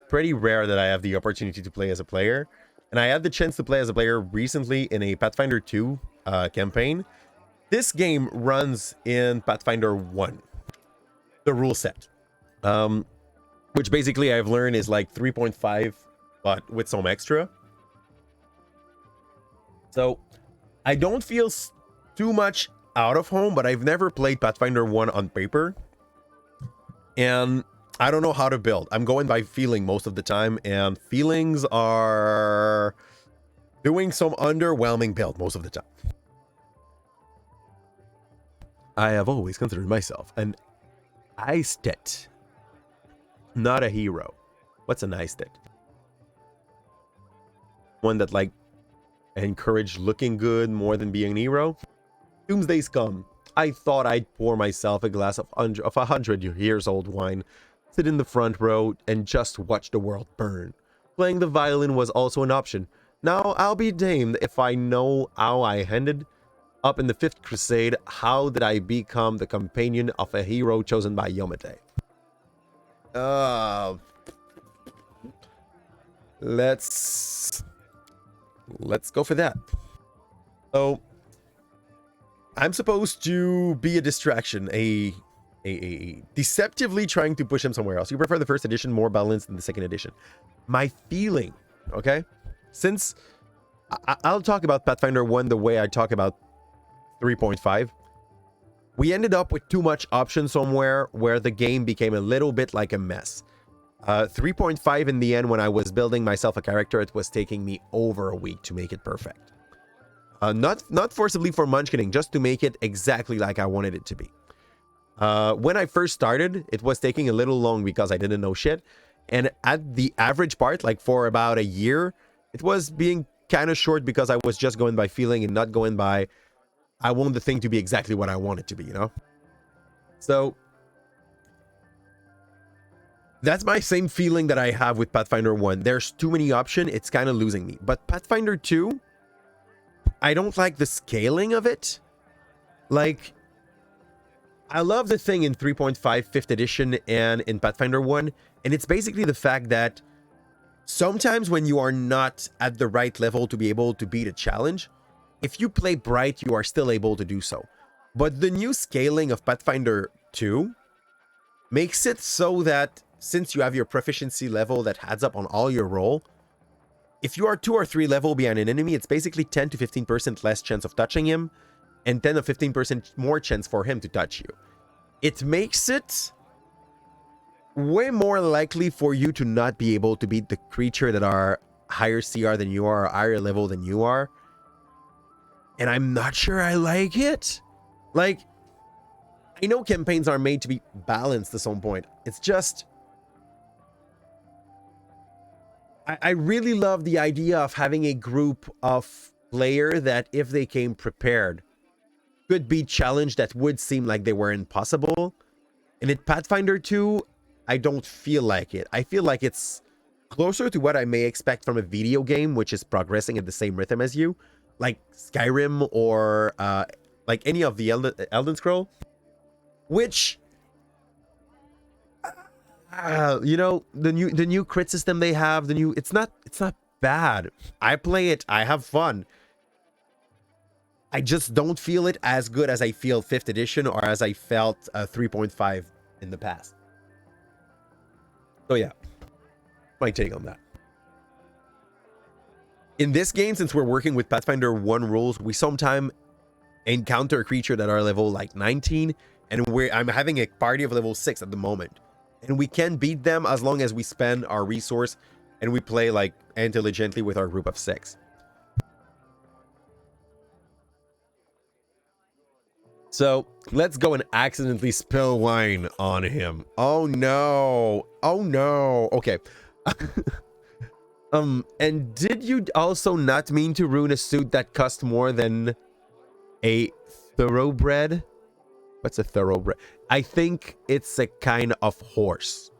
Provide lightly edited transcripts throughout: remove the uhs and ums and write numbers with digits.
pretty rare that I have the opportunity to play as a player. And I had the chance to play as a player recently in a Pathfinder 2 campaign. This game runs in Pathfinder 1, the rule set. Which basically I've learned is like 3.5, but with some extra. So I don't feel too much out of home, but I've never played Pathfinder 1 on paper. And I don't know how to build. I'm going by feeling most of the time, and feelings are doing some underwhelming build most of the time. I have always considered myself an aesthete, not a hero. What's an aesthete? One that like encouraged looking good more than being a hero. Doomsday's come. I thought I'd pour myself a glass of 100 years old wine, sit in the front row, and just watch the world burn. Playing the violin was also an option. Now I'll be damned if I know how I ended up in the 5th Crusade. How did I become the companion of a hero chosen by Yomete? Let's go for that. So I'm supposed to be a distraction, a deceptively trying to push him somewhere else. You prefer the 1st edition more balanced than the 2nd edition. My feeling, okay? Since I'll talk about Pathfinder 1 the way I talk about 3.5. We ended up with too much option somewhere where the game became a little bit like a mess. 3.5 in the end, when I was building myself a character, it was taking me over a week to make it perfect. Not forcibly for munchkining, just to make it exactly like I wanted it to be. When I first started, it was taking a little long because I didn't know shit. And at the average part, like for about a year, it was being kind of short because I was just going by feeling and not going by, I want the thing to be exactly what I want it to be, you know? So that's my same feeling that I have with Pathfinder 1. There's too many options. It's kind of losing me. But Pathfinder 2, I don't like the scaling of it. Like, I love the thing in 3.5, 5th edition, and in Pathfinder 1. And it's basically the fact that sometimes when you are not at the right level to be able to beat a challenge, if you play bright, you are still able to do so. But the new scaling of Pathfinder 2 makes it so that since you have your proficiency level that adds up on all your roll, if you are 2 or 3 level behind an enemy, it's basically 10 to 15% less chance of touching him and 10 to 15% more chance for him to touch you. It makes it way more likely for you to not be able to beat the creature that are higher CR than you are or higher level than you are. And I'm not sure I like it. Like, I know campaigns are made to be balanced at some point. It's just, I really love the idea of having a group of players that, if they came prepared, could be challenged that would seem like they were impossible. And in Pathfinder 2, I don't feel like it. I feel like it's closer to what I may expect from a video game, which is progressing at the same rhythm as you, like Skyrim or like any of the Elden Scroll, which you know, the new crit system they have, it's not bad. I play it, I have fun. I just don't feel it as good as I feel 5th edition or as I felt 3.5 in the past. So yeah, my take on that. In this game, since we're working with Pathfinder 1 rules, we sometimes encounter a creature that are level like 19, and I'm having a party of level 6 at the moment. And we can beat them as long as we spend our resource and we play like intelligently with our group of 6. So let's go and accidentally spill wine on him. Oh no. Oh no. Okay. And did you also not mean to ruin a suit that cost more than a thoroughbred? What's a thoroughbred? I think it's a kind of horse.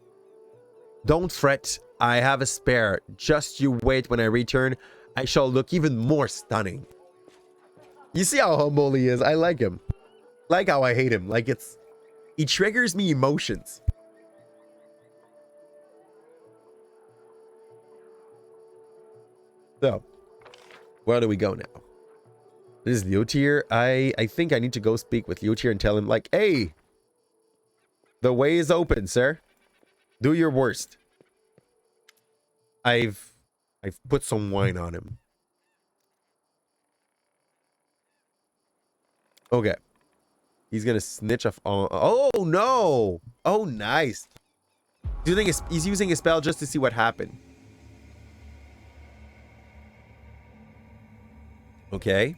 Don't fret, I have a spare. Just you wait, when I return, I shall look even more stunning. You see how humble he is? I like him. Like how I hate him. Like he triggers me emotions. So, where do we go now? This is Leotier. I think I need to go speak with Leotier and tell him, like, hey, the way is open, sir. Do your worst. I've put some wine on him. Okay. He's gonna snitch off on... Oh, no! Oh, nice. Do you think he's using a spell just to see what happened? Okay.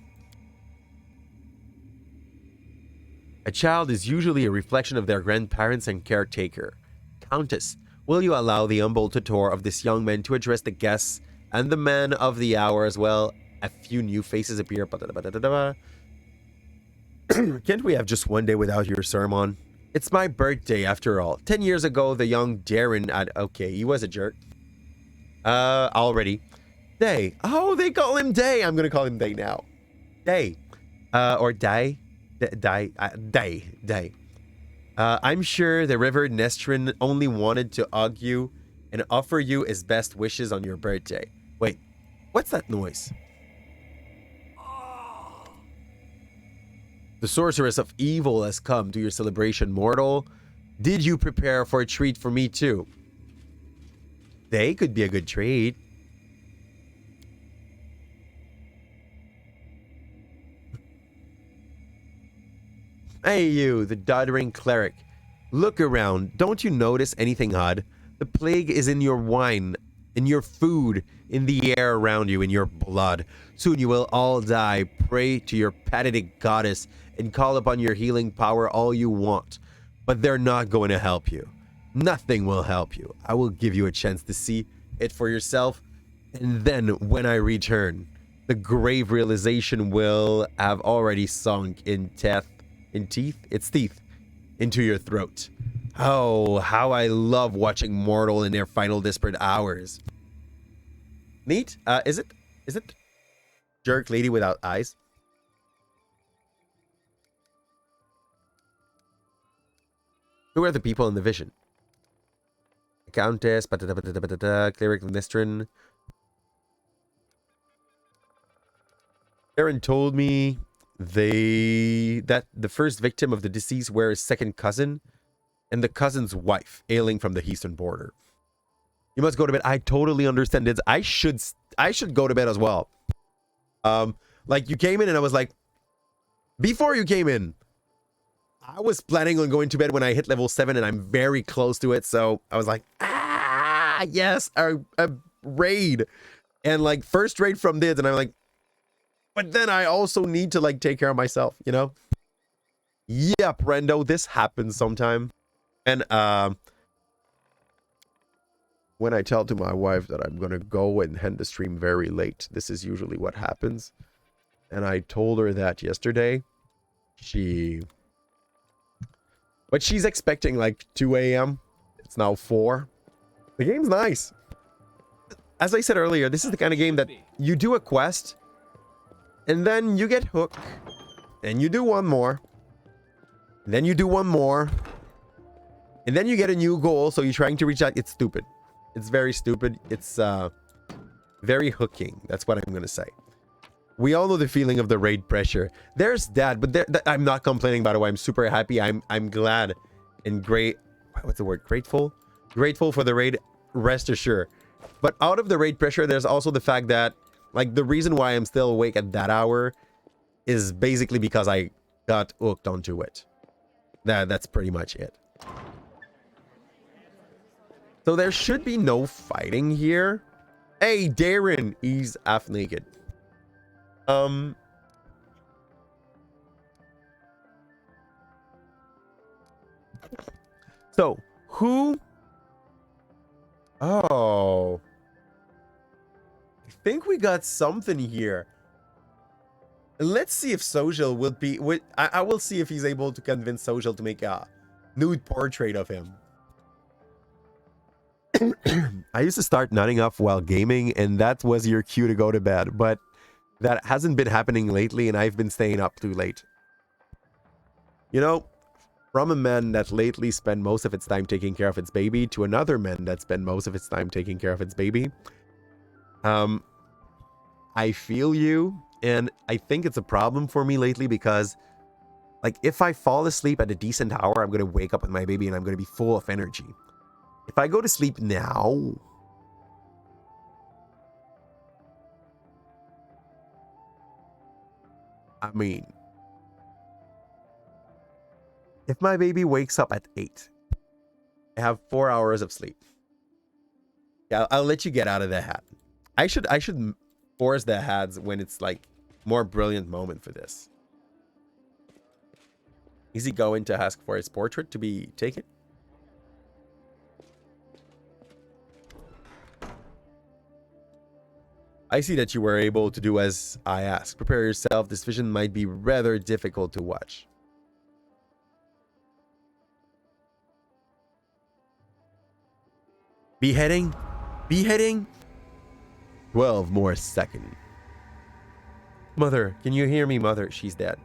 A child is usually a reflection of their grandparents and caretaker. Countess, will you allow the humble tutor of this young man to address the guests and the man of the hour as well? A few new faces appear. Can't we have just one day without your sermon? It's my birthday after all. 10 years ago, the young Daeran had... Okay, he was a jerk. Already. Day. Oh, they call him Day. I'm gonna call him Day now. Day. Or Day. Day. I'm sure the Reverend Nestrin only wanted to hug you and offer you his best wishes on your birthday. Wait, what's that noise? The sorceress of evil has come to your celebration, mortal. Did you prepare for a treat for me too? They could be a good treat. Hey you, the doddering cleric. Look around. Don't you notice anything odd? The plague is in your wine, in your food, in the air around you, in your blood. Soon you will all die. Pray to your pathetic goddess and call upon your healing power all you want. But they're not going to help you. Nothing will help you. I will give you a chance to see it for yourself. And then when I return, the grave realization will have already sunk in teeth into your throat. Oh, how I love watching mortal in their final desperate hours. Neat. Is it jerk lady without eyes? Who are the people in the vision? Countess, cleric Nestrin. Daeran told me that the first victim of the disease were his second cousin and the cousin's wife, ailing from the eastern border. You must go to bed. I totally understand it. I should go to bed as well. Like you came in and I was like, before you came in, I was planning on going to bed when I hit level 7 and I'm very close to it. So I was like, yes, a raid. And like first raid from this, and I'm like, but then I also need to like take care of myself, you know? Yep, Rendo, this happens sometime. And when I tell to my wife that I'm gonna go and end the stream very late, this is usually what happens. And I told her that yesterday. But she's expecting like 2 a.m. It's now 4. The game's nice. As I said earlier, this is the kind of game that you do a quest, and then you get hooked, and you do one more, and then you do one more, and then you get a new goal, so you're trying to reach out. It's stupid. It's very stupid. It's very hooking. That's what I'm going to say. We all know the feeling of the raid pressure. There's that, but I'm not complaining, by the way. I'm super happy. I'm glad and what's the word? Grateful? Grateful for the raid, rest assured. But out of the raid pressure, there's also the fact that, like, the reason why I'm still awake at that hour is basically because I got hooked onto it. That's pretty much it. So there should be no fighting here. Hey, Daeran, he's half naked. So, who... Oh... I think we got something here. Let's see if Social will be... I will see if he's able to convince Social to make a nude portrait of him. I used to start nodding off while gaming, and that was your cue to go to bed, but that hasn't been happening lately, and I've been staying up too late. You know, from a man that lately spent most of its time taking care of its baby to another man that spent most of its time taking care of its baby, I feel you, and I think it's a problem for me lately because, like, if I fall asleep at a decent hour, I'm going to wake up with my baby and I'm going to be full of energy. If I go to sleep now, I mean, if my baby wakes up at 8, I have 4 hours of sleep. Yeah, I'll let you get out of the hat. I should force the hats when it's like more brilliant moment for this. Is he going to ask for his portrait to be taken? I see that you were able to do as I asked. Prepare yourself. This vision might be rather difficult to watch. Beheading? Beheading? 12 more seconds. Mother, can you hear me, mother? She's dead.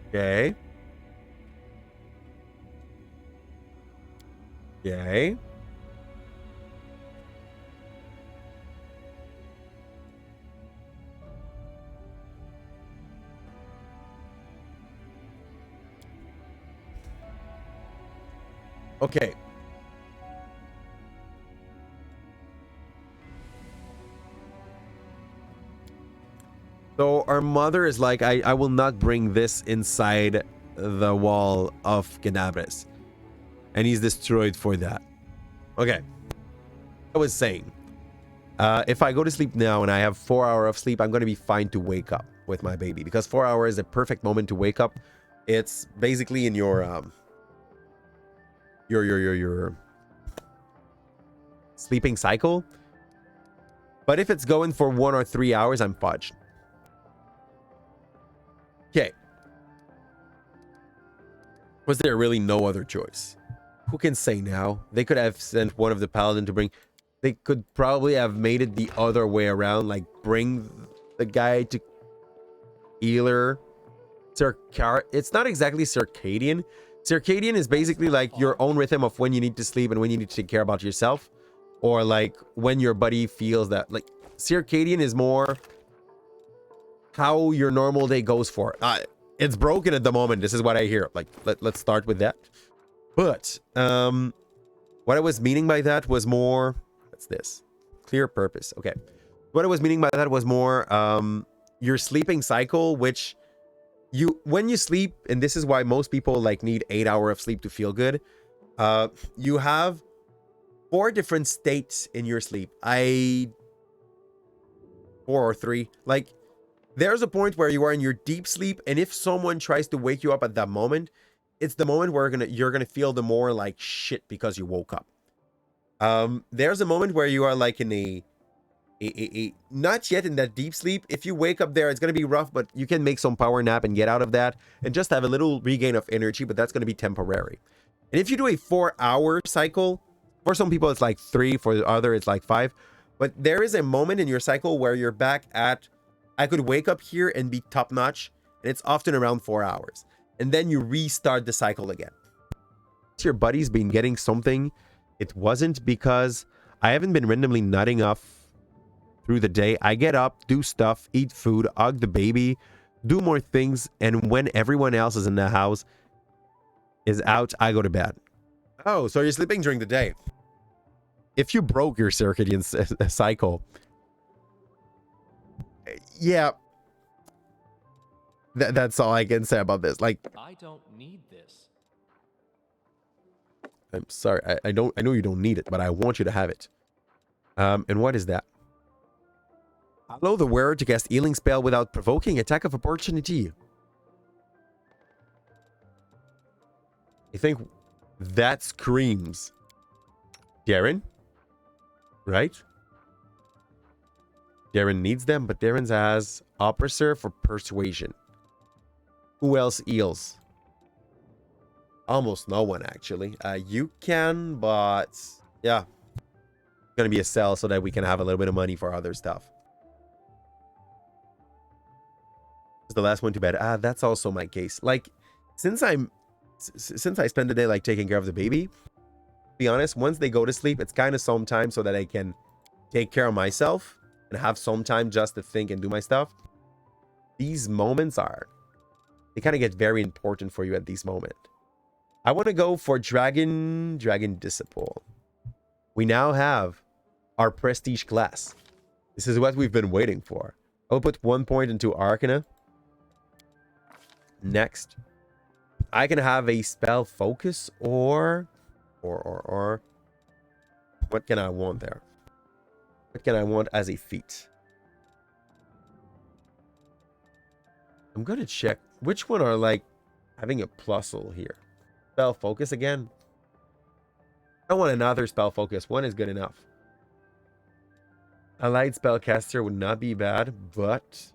Okay. Okay. Okay. So our mother is like, I will not bring this inside the wall of Calipze. And he's destroyed for that. Okay. I was saying, if I go to sleep now and I have 4 hours of sleep, I'm going to be fine to wake up with my baby. Because 4 hours is a perfect moment to wake up. It's basically in your sleeping cycle. But if it's going for 1 or 3 hours, I'm fudged. Okay. Was there really no other choice? Who can say now? They could have sent one of the paladin to bring... They could probably have made it the other way around. Like, bring the guy to healer. It's not exactly circadian. Circadian is basically like your own rhythm of when you need to sleep and when you need to take care about yourself. Or like when your body feels that. Like, circadian is more... how your normal day goes for. It's broken at the moment. This is what I hear. Like, let's start with that. But what I was meaning by that was more... What's this? Clear purpose. Okay. What I was meaning by that was more your sleeping cycle, which when you sleep, and this is why most people like need 8 hours of sleep to feel good. You have 4 different states in your sleep. 4 or 3. Like, there's a point where you are in your deep sleep, and if someone tries to wake you up at that moment, it's the moment where you're gonna feel the more like shit because you woke up. There's a moment where you are like in a not yet in that deep sleep. If you wake up there, it's gonna be rough, but you can make some power nap and get out of that and just have a little regain of energy, but that's gonna be temporary. And if you do a 4-hour cycle, for some people it's like 3, for the other it's like 5, but there is a moment in your cycle where you're back at... I could wake up here and be top notch, and it's often around 4 hours. And then you restart the cycle again. Your buddy's been getting something. It wasn't because I haven't been randomly nutting off through the day. I get up, do stuff, eat food, hug the baby, do more things, and when everyone else is in the house, is out, I go to bed. Oh, so you're sleeping during the day. If you broke your circadian cycle... Yeah, that's all I can say about this. Like, I don't need this. I'm sorry, I know you don't need it, but I want you to have it. And what is that? Allow the wearer to cast healing spell without provoking attack of opportunity. I think that screams Daeran, right? Daeran needs them, but Daeran has Officer for Persuasion. Who else heals? Almost no one, actually. You can, but... Yeah. It's gonna be a sell so that we can have a little bit of money for other stuff. Is the last one to bed? That's also my case. Like, since I spend the day, like, taking care of the baby, be honest, once they go to sleep, it's kind of some time so that I can take care of myself and have some time just to think and do my stuff. These moments they kind of get very important for you at these moments. I want to go for Dragon Disciple. We now have our prestige class. This is what we've been waiting for. I'll put 1 point into Arcana. Next, I can have a spell focus or what can I want there? What can I want as a feat? I'm gonna check which one are like having a plusle here. Spell focus again. I don't want another spell focus. One is good enough. Allied spellcaster would not be bad, but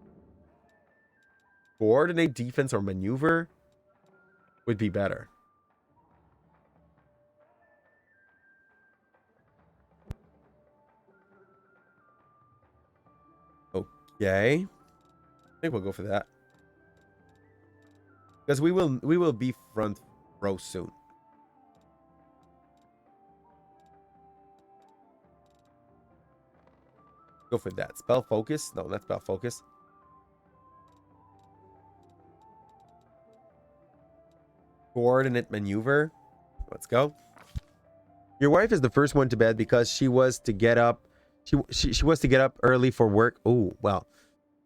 coordinate defense or maneuver would be better. Okay. I think we'll go for that. Because we will be front row soon. Go for that. Spell focus. No, not spell focus. Coordinate maneuver. Let's go. Your wife is the first one to bed because she was to get up. She was to get up early for work. Oh, well.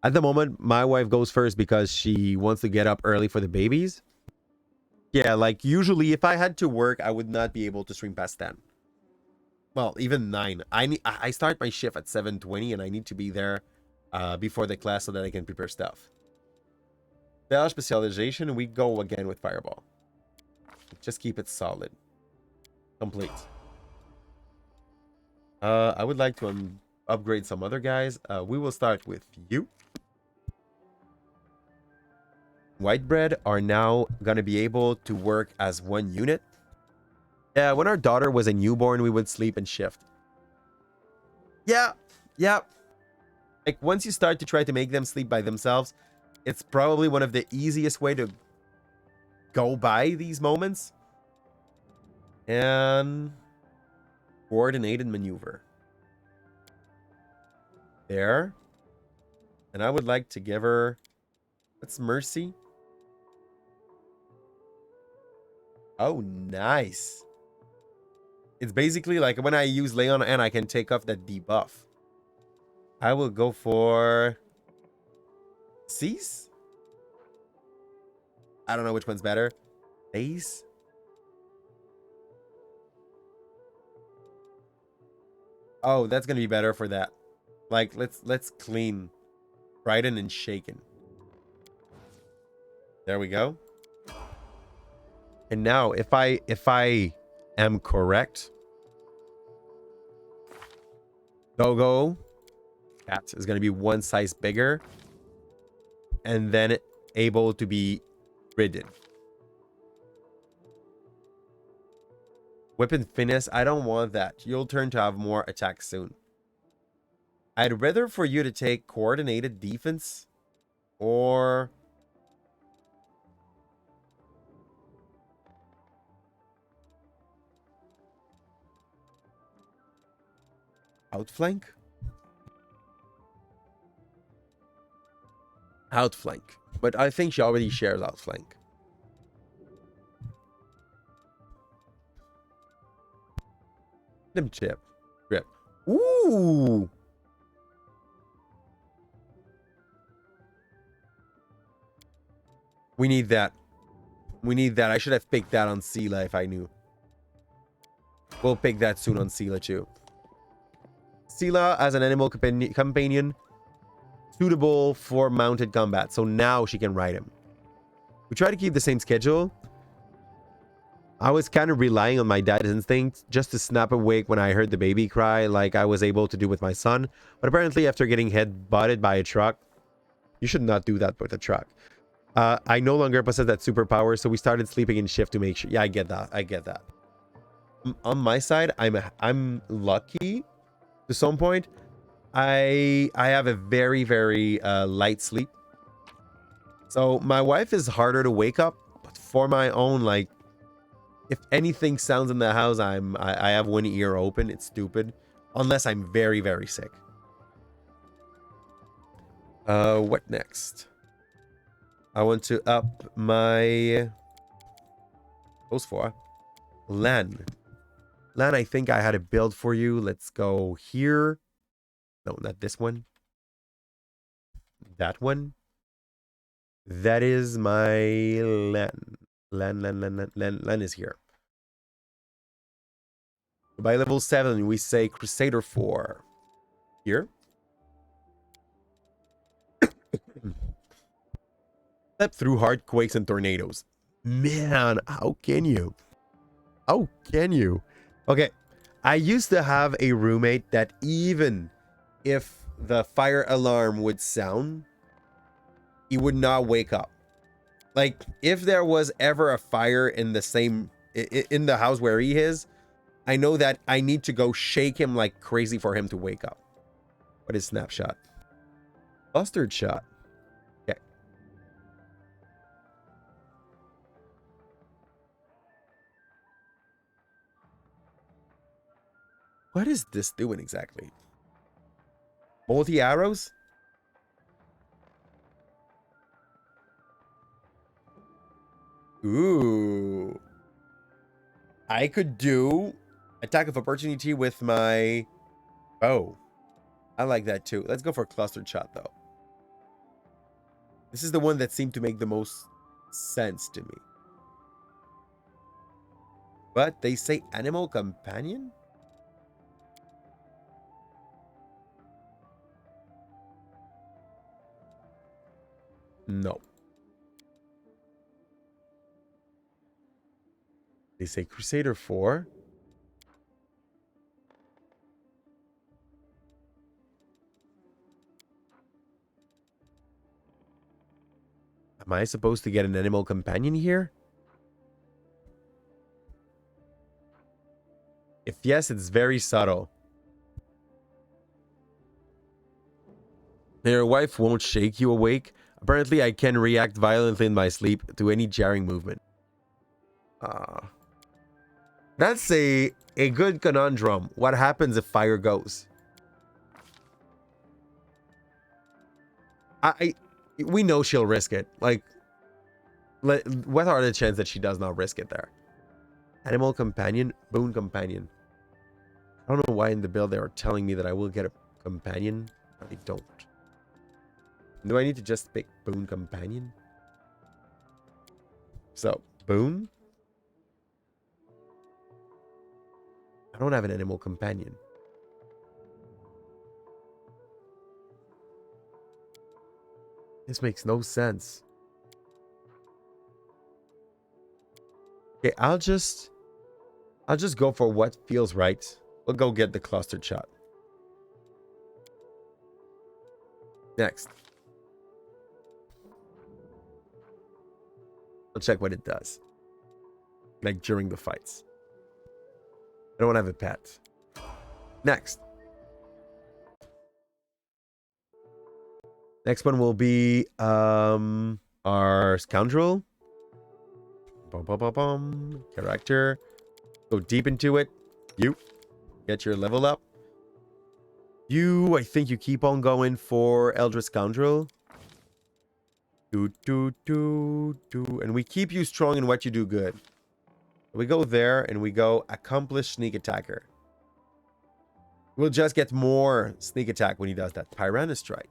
At the moment, my wife goes first because she wants to get up early for the babies. Yeah, like usually if I had to work, I would not be able to stream past 10. Well, even 9. I start my shift at 7:20 and I need to be there before the class so that I can prepare stuff. Spell specialization, we go again with Fireball. Just keep it solid. Complete. I would like to upgrade some other guys. We will start with you. Whitebread are now going to be able to work as one unit. Yeah, when our daughter was a newborn, we would sleep and shift. Yeah. Like, once you start to try to make them sleep by themselves, it's probably one of the easiest way to go by these moments. And coordinated maneuver. There. And I would like to give her... That's Mercy. Oh, nice. It's basically like when I use Leon and I can take off that debuff. I will go for... Cease? I don't know which one's better. Ace? Oh, that's gonna be better for that. Like, let's clean. Frightened and shaken. There we go. And now, if I am correct, Go Cat is going to be one size bigger and then able to be ridden. Weapon finesse, I don't want that. You'll turn to have more attack soon. I'd rather for you to take coordinated defense or... Outflank? Outflank. But I think she already shares outflank. Them chip. Rip. Ooh! We need that. We need that. I should have picked that on Sela if I knew. We'll pick that soon on Sela too. Sela as an animal companion suitable for mounted combat. So now she can ride him. We try to keep the same schedule. I was kind of relying on my dad's instinct just to snap awake when I heard the baby cry like I was able to do with my son. But apparently after getting head-butted by a truck, you should not do that with a truck. I no longer possess that superpower, so we started sleeping in shift to make sure. Yeah, I get that. I get that. On my side, I'm lucky to some point. I have a very, very light sleep. So my wife is harder to wake up, but for my own like If anything sounds in the house, I have one ear open. It's stupid. Unless I'm very, very sick. What next? I want to up my... Those four. Lan. Lan, I think I had a build for you. Let's go here. No, not this one. That one. That is my Lan. Lan is here. By level 7, we say Crusader 4. Here. Step through hard quakes and tornadoes. Man, how can you? How can you? Okay, I used to have a roommate that even if the fire alarm would sound, he would not wake up. Like, if there was ever a fire in the same... in the house where he is, I know that I need to go shake him like crazy for him to wake up. What is snapshot? Mustard shot. Okay. What is this doing exactly? Multi arrows? Ooh. I could do attack of opportunity with my bow. I like that too. Let's go for clustered shot though. This is the one that seemed to make the most sense to me. But they say animal companion? No. They say Crusader 4. Am I supposed to get an animal companion here? If yes, it's very subtle. Your wife won't shake you awake. Apparently, I can react violently in my sleep to any jarring movement. That's a good conundrum. What happens if fire goes? We know she'll risk it. Like, what are the chances that she does not risk it there? Animal companion, boon companion. I don't know why in the build they are telling me that I will get a companion. I don't. Do I need to just pick boon companion? So, boon. I don't have an animal companion. This makes no sense. Okay, I'll just go for what feels right. We'll go get the clustered shot. Next. I'll check what it does. Like during the fights. I don't have a pet. Next. Next one will be our scoundrel. Character. Go deep into it. You get your level up. You, I think you keep on going for Eldritch Scoundrel. And we keep you strong in what you do good. We go there and we go Accomplished Sneak Attacker. We'll just get more sneak attack when he does that. Piranha Strike.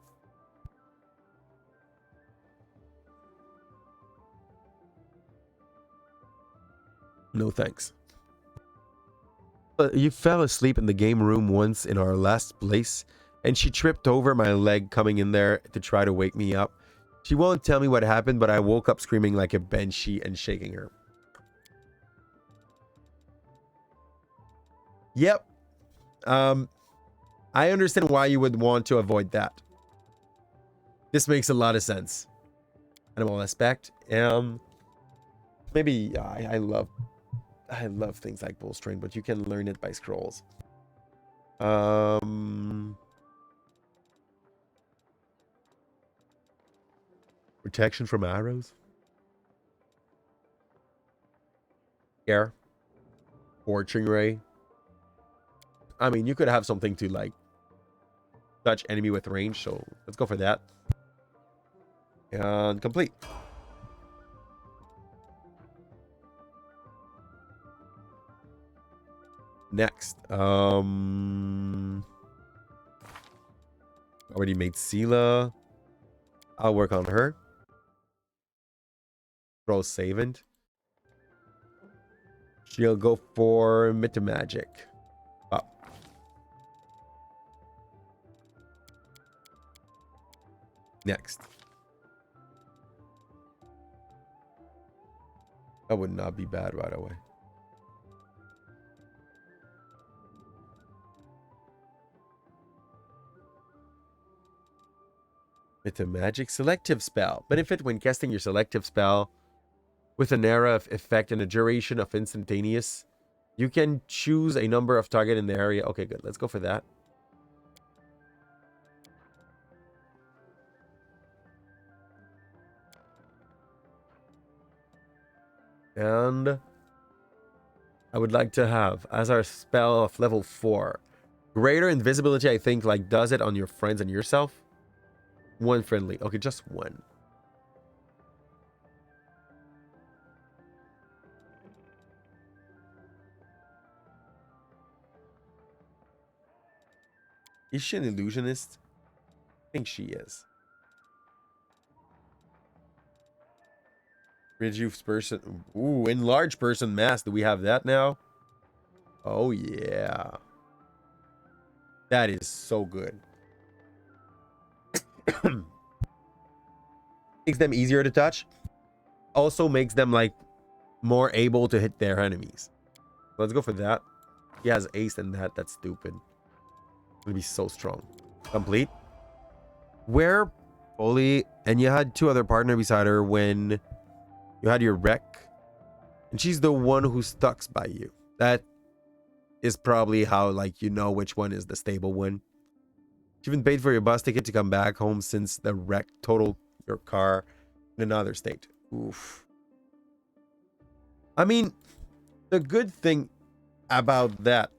No thanks. You fell asleep in the game room once in our last place, and she tripped over my leg coming in there to try to wake me up. She won't tell me what happened, but I woke up screaming like a banshee and shaking her. Yep. I understand why you would want to avoid that. This makes a lot of sense. Animal aspect. Maybe I love things like bull string, but you can learn it by scrolls. Protection from arrows. Here. Scorching Ray. I mean, you could have something to like touch enemy with range, so let's go for that. And complete. Next. Already made Sela. I'll work on her. Throw Savant. She'll go for Mythomagic. Oh. Next. That would not be bad right away. Mythomagic selective spell. Benefit when casting your selective spell with an area of effect and a duration of instantaneous. You can choose a number of target in the area. Okay, good. Let's go for that. And I would like to have, as our spell of level 4, greater invisibility, I think, like, does it on your friends and yourself. One friendly. Okay, just one. Is she an illusionist? I think she is. Reduce person. Ooh, enlarge person mass. Do we have that now? Oh, yeah. That is so good. Makes them easier to touch. Also makes them, like, more able to hit their enemies. Let's go for that. He has ace and that. That's stupid. It's gonna be so strong. Complete. Where fully, and you had 2 other partner beside her when you had your wreck, and she's the one who stucks by you. That is probably how, like, you know which one is the stable one. She even paid for your bus ticket to come back home since the wreck totaled your car in another state. Oof. I mean, the good thing about that,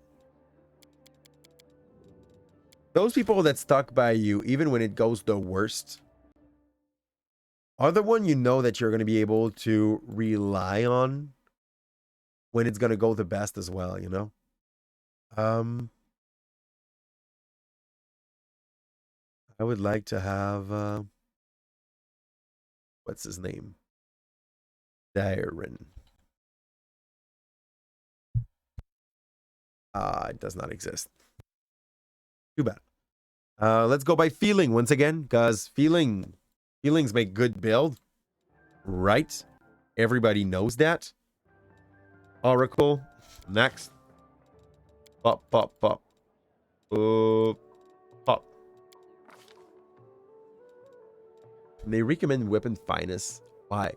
those people that stuck by you, even when it goes the worst, are the one you know that you're going to be able to rely on when it's going to go the best as well, you know? I would like to have, what's his name? Daeran. It does not exist. Too bad. Let's go by feeling once again, because feelings make good build, right? Everybody knows that. Oracle. Next. Pop, pop, pop. Pop. They recommend weapon finest. Why?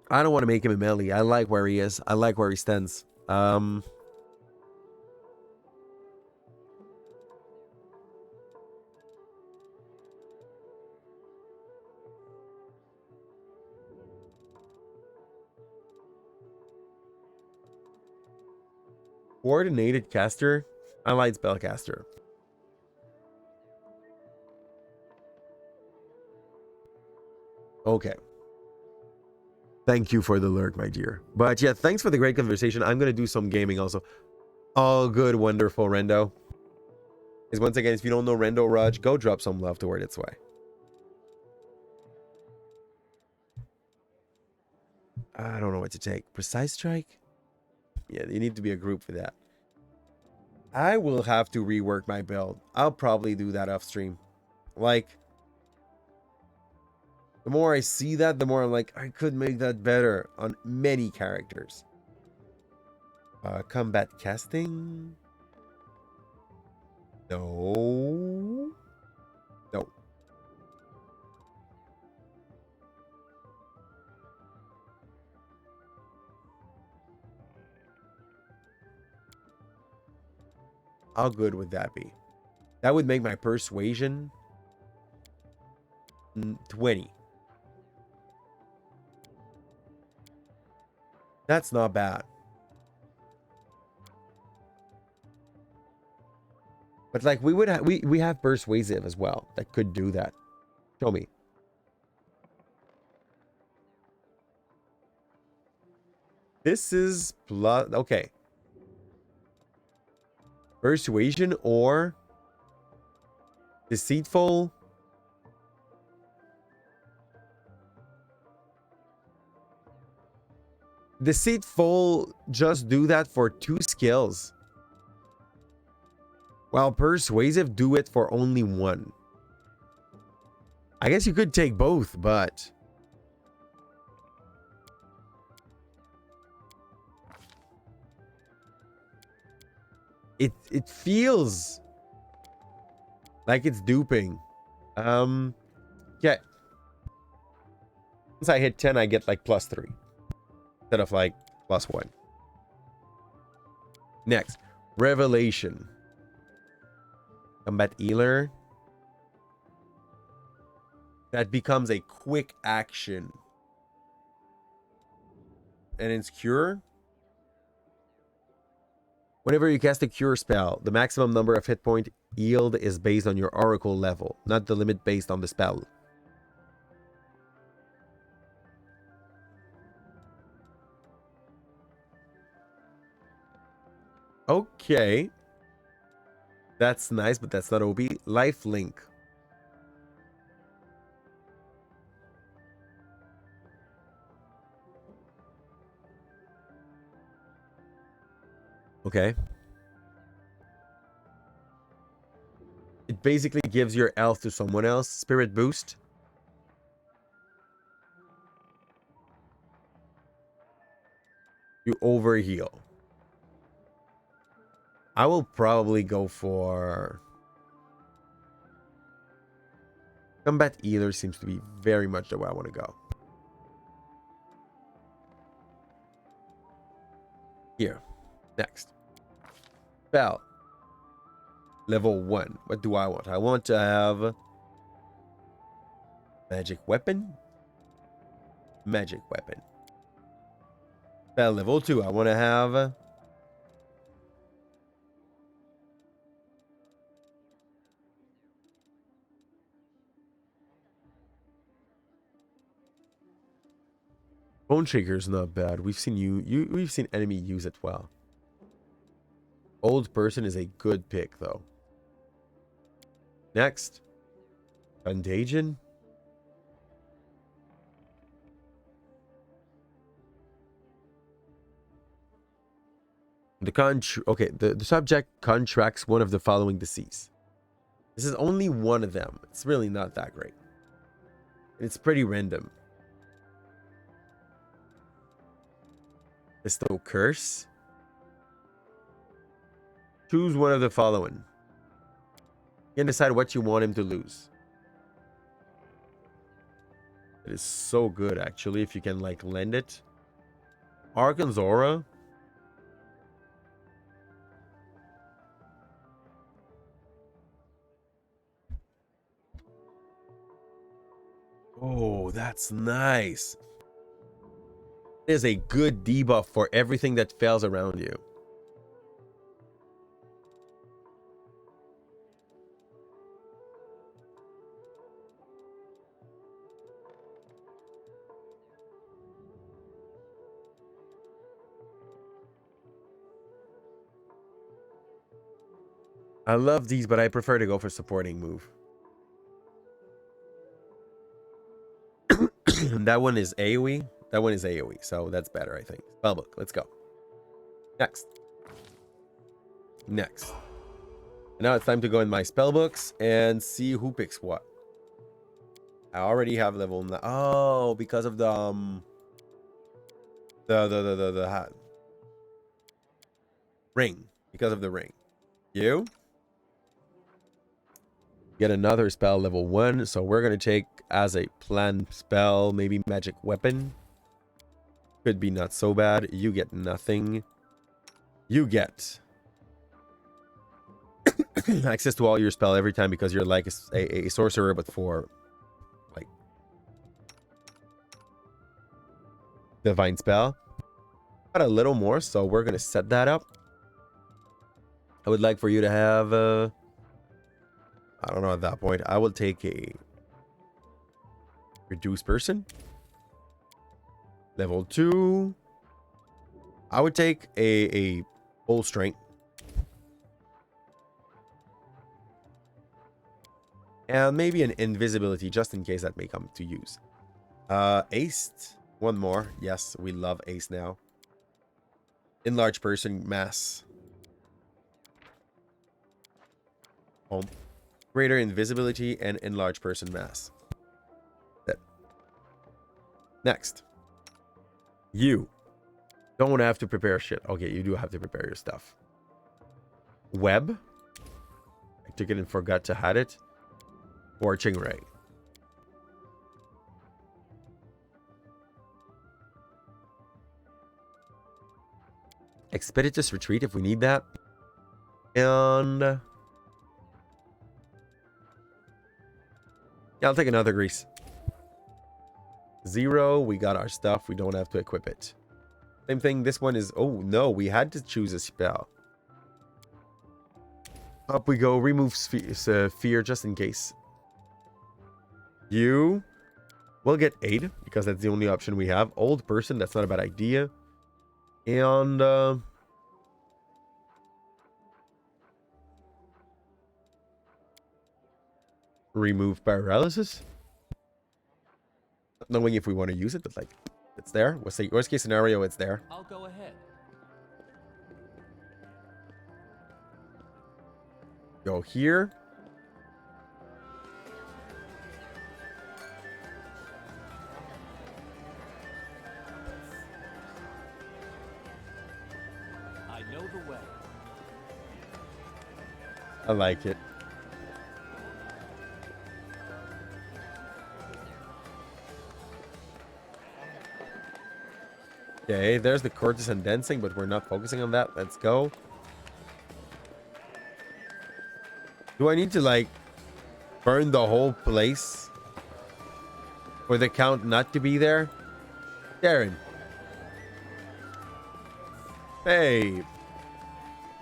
I don't want to make him a melee. I like where he is. I like where he stands. Coordinated caster. I like spellcaster. Okay. Thank you for the alert, my dear. But yeah, thanks for the great conversation. I'm going to do some gaming also. All good, wonderful, Rendo. Is once again, if you don't know Rendo Raj, go drop some love toward its way. I don't know what to take. Precise strike? Yeah, you need to be a group for that. I will have to rework my build. I'll probably do that off stream. Like, the more I see that, the more I'm like, I could make that better on many characters. Combat casting? No. No. How good would that be? That would make my persuasion 20. That's not bad. But like we have persuasive as well that could do that. Show me. This is plus okay. Persuasion or deceitful. Deceitful just do that for 2 skills. While persuasive do it for only 1. I guess you could take both, but it feels like it's duping. Yeah. Once I hit 10, I get like +3 instead of like +1. Next, revelation. Combat healer. That becomes a quick action. And it's cure. Whenever you cast a cure spell, the maximum number of hit point healed is based on your oracle level, not the limit based on the spell. Okay. That's nice, but that's not OP. Life link. Okay. It basically gives your health to someone else. Spirit boost. You overheal. I will probably go for combat healer. Seems to be very much the way I want to go. Here. Next. Spell. Level 1. What do I want? I want to have magic weapon. Magic weapon. Spell level 2. I want to have Bone Shaker is not bad. We've seen we've seen enemy use it well. Old person is a good pick though. Next. Contagion. The subject contracts one of the following disease. This is only one of them. It's really not that great. It's pretty random. Bestow curse. Choose one of the following. You can decide what you want him to lose. It is so good, actually, if you can, like, lend it. Arcan's Aura. Oh, that's nice. It is a good debuff for everything that fails around you. I love these, but I prefer to go for supporting move. That one is AoE. That one is AoE, so that's better, I think. Spellbook, let's go. Next. Next. Now it's time to go in my spellbooks and see who picks what. I already have level 9. Oh, because of the ring. Because of the ring. You get another spell level 1, so we're gonna take as a planned spell maybe magic weapon. Could be not so bad. You get nothing. You get access to all your spell every time because you're like a sorcerer, but for like divine spell. Got a little more, so we're gonna set that up. I would like for you to have I don't know, at that point I will take a reduced person level 2. I would take a full strength and maybe an invisibility just in case that may come to use. Ace, one more. Yes, we love ace now. Enlarge person mass. Home. Greater invisibility and enlarge person mass. That. Next. You don't have to prepare shit. Okay, you do have to prepare your stuff. Web. I took it and forgot to hide it. Scorching ray. Expeditious retreat if we need that. And yeah, I'll take another grease. 0, we got our stuff. We don't have to equip it. Same thing. This one is... Oh, no. We had to choose a spell. Up we go. Remove fear just in case. You will get 8 because that's the only option we have. Old person. That's not a bad idea. And... remove paralysis. Not knowing if we want to use it, but like, it's there. Worst case scenario, it's there. I'll go ahead. Go here. I know the way. I like it. Okay, there's the courtesan dancing, but we're not focusing on that. Let's go. Do I need to, like, burn the whole place for the count not to be there? Daeran. Hey.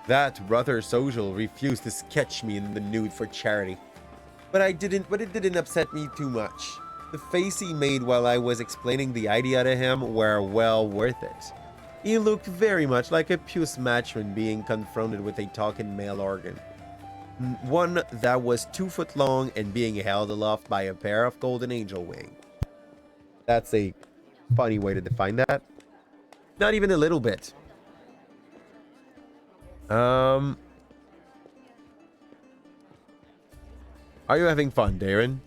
That brother social refused to sketch me in the nude for charity. But it didn't upset me too much. The face he made while I was explaining the idea to him were well worth it. He looked very much like a puce matron being confronted with a talking male organ. One that was 2 foot long and being held aloft by a pair of golden angel wings. That's a funny way to define that. Not even a little bit. Are you having fun, Daeran?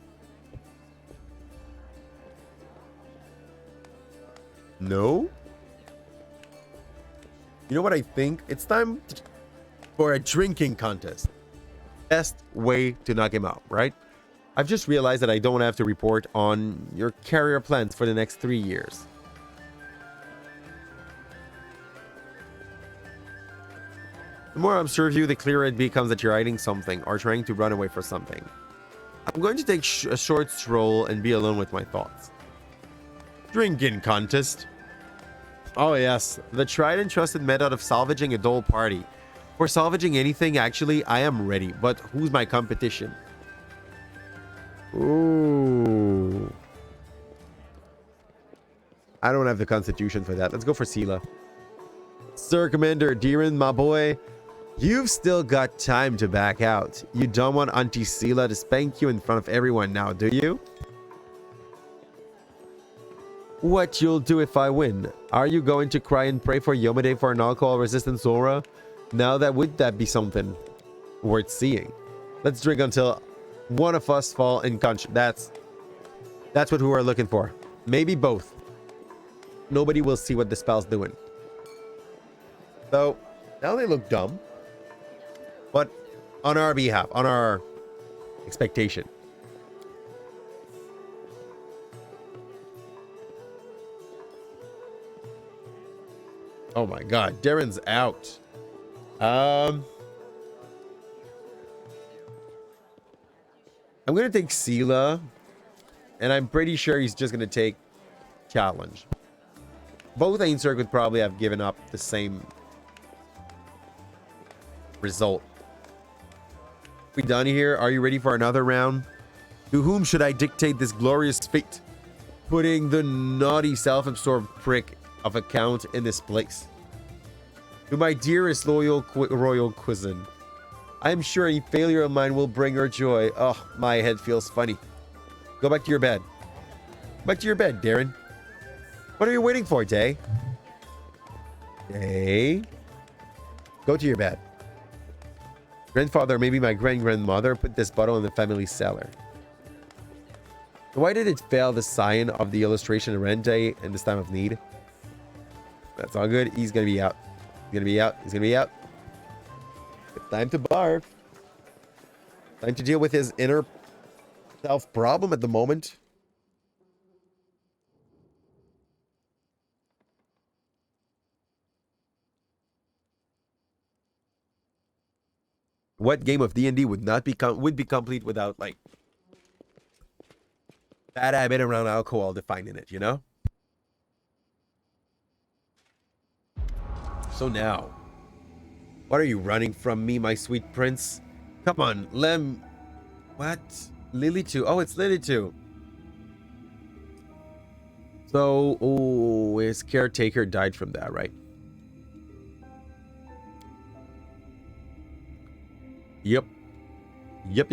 No? You know what I think? It's time for a drinking contest. Best way to knock him out, right? I've just realized that I don't have to report on your career plans for the next 3 years. The more I observe you, the clearer it becomes that you're hiding something or trying to run away from something. I'm going to take a short stroll and be alone with my thoughts. Drinking contest. Oh yes, the tried and trusted method of salvaging a dull party. For salvaging anything, actually, I am ready. But who's my competition? Ooh. I don't have the constitution for that. Let's go for Sela. Sir Commander Daeran, my boy. You've still got time to back out. You don't want Auntie Sela to spank you in front of everyone now, do you? What you'll do if I win? Are you going to cry and pray for Yomade for an alcohol-resistant Zora? Now would that be something worth seeing? Let's drink until one of us fall unconscious. That's what we are looking for. Maybe both. Nobody will see what the spell's doing. So, now they look dumb. But on our behalf, on our expectation. Oh my god, Daeran's out. I'm gonna take Sela, and I'm pretty sure he's just gonna take challenge. Both Ainser could probably have given up the same result. We done here? Are you ready for another round? To whom should I dictate this glorious fate? Putting the naughty self-absorbed prick of a count in this place. To my dearest loyal royal cousin. I am sure any failure of mine will bring her joy. Oh, my head feels funny. Go back to your bed. Back to your bed, Daeran. What are you waiting for, Day? Day? Go to your bed. Grandfather, maybe my grandmother, put this bottle in the family cellar. Why did it fail the sign of the illustration Rente in this time of need? That's all good. He's gonna be out. He's gonna be out. He's gonna be out. It's time to barf. Time to deal with his inner self problem at the moment. What game of D&D would be complete without like bad habit around alcohol defining it, you know? So now, what are you running from me, my sweet prince? Come on, Lem. What? Lily 2. Oh, it's Lily 2. So, oh, his caretaker died from that, right? Yep. Yep.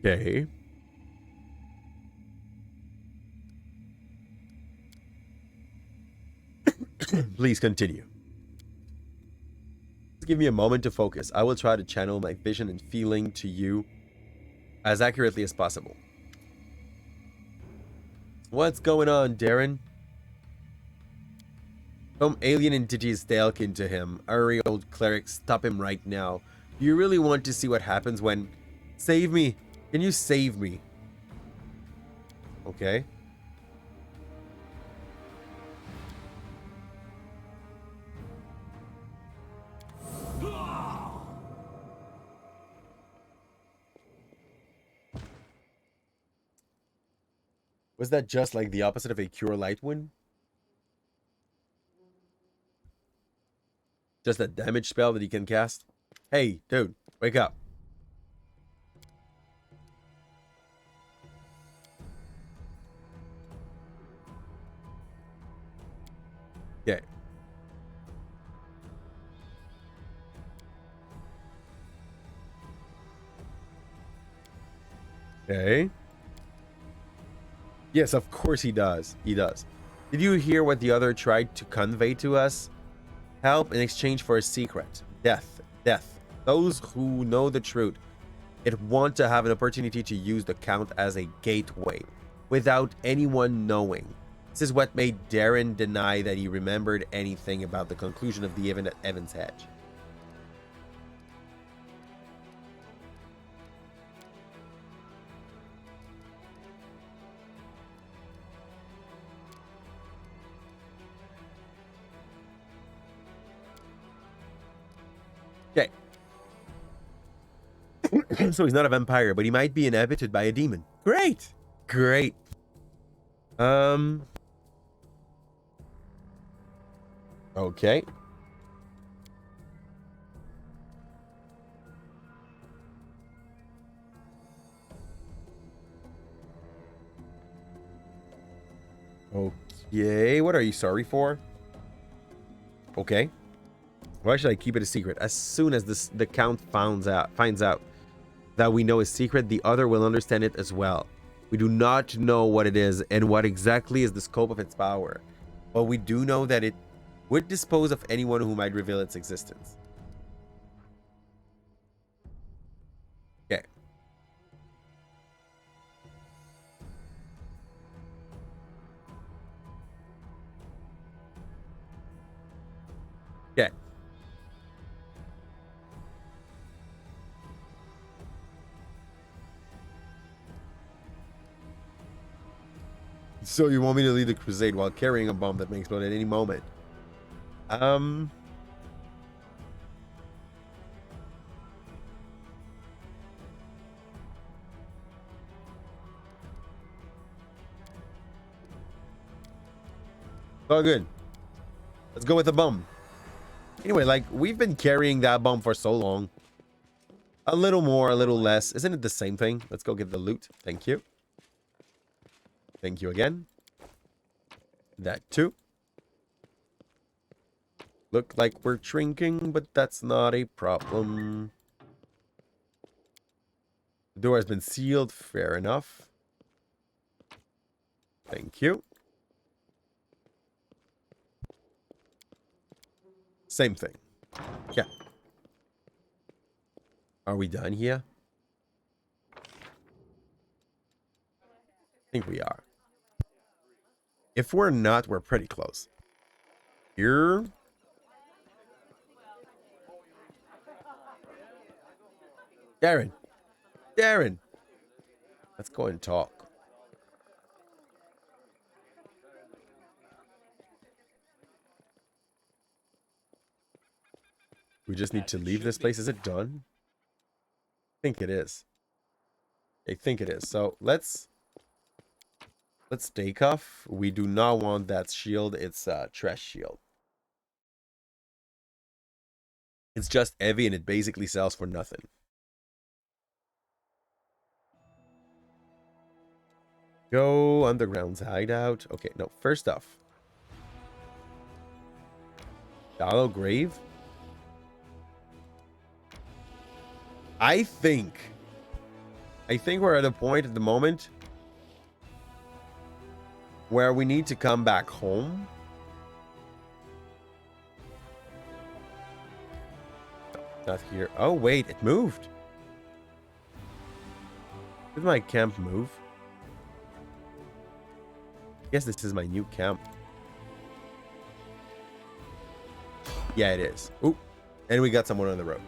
Okay. Please continue. Give me a moment to focus. I will try to channel my vision and feeling to you as accurately as possible. What's going on, Daeran? Some alien entity is talking to him. Hurry, old cleric, stop him right now. Do you really want to see what happens when... Save me! Can you save me? Okay. Was that just like the opposite of a Cure Light Wound? Just a damage spell that he can cast? Hey, dude, wake up. Okay. Okay. Yes, of course he does. He does. Did you hear what the other tried to convey to us? Help in exchange for a secret. Death. Death. Those who know the truth, it want to have an opportunity to use the Count as a gateway, without anyone knowing. This is what made Daeran deny that he remembered anything about the conclusion of the event at Evan's Hedge. Okay. So he's not a vampire, but he might be inhabited by a demon. Great. Great. Okay. Okay, what are you sorry for? Okay. Why should I keep it a secret? As soon as the Count finds out that we know his secret, the other will understand it as well. We do not know what it is and what exactly is the scope of its power, but we do know that it would dispose of anyone who might reveal its existence. Okay. Okay. So you want me to lead the crusade while carrying a bomb that may explode at any moment? Um... Oh, good. Let's go with the bomb. Anyway, like, we've been carrying that bomb for so long. A little more, a little less. Isn't it the same thing? Let's go get the loot. Thank you. Thank you again. That too. Look like we're shrinking, but that's not a problem. The door has been sealed. Fair enough. Thank you. Same thing. Yeah. Are we done here? I think we are. If we're not, we're pretty close. Here. Daeran. Daeran. Let's go and talk. We just need to leave this place. Is it done? I think it is. I think it is. So let's take off. We do not want that shield. It's a trash shield. It's just heavy and it basically sells for nothing. Go underground's hideout. Okay, no. First off, shallow grave. I think we're at a point at the moment where we need to come back home. No, not here. Oh, wait, it moved. Did my camp move? I guess this is my new camp. Yeah, it is. Ooh, and we got someone on the road.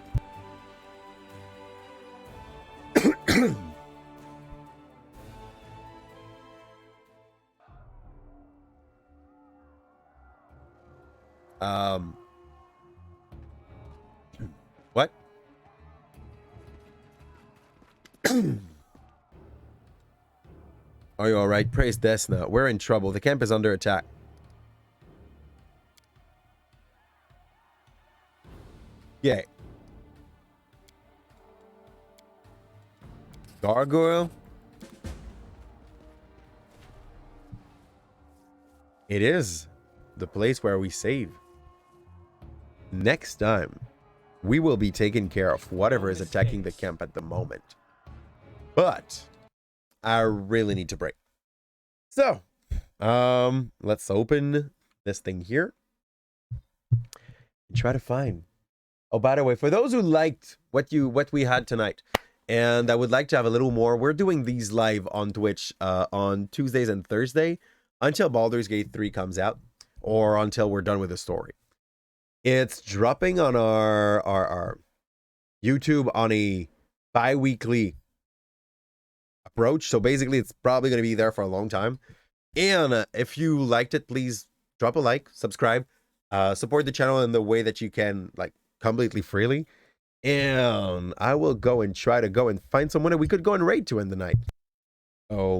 What? Are you alright? Praise Desna. We're in trouble. The camp is under attack. Yeah. Gargoyle? It is the place where we save. Next time, we will be taking care of whatever is attacking the camp at the moment. But I really need to break. So, let's open this thing here and try to find. Oh, by the way, for those who liked what we had tonight, and I would like to have a little more, we're doing these live on Twitch on Tuesdays and Thursday until Baldur's Gate 3 comes out, or until we're done with the story. It's dropping on our YouTube on a bi-weekly approach. So basically, it's probably going to be there for a long time. And if you liked it, please drop a like, subscribe, support the channel in the way that you can, like, completely freely. And I will go and try to go and find someone that we could go and raid to in the night. Oh.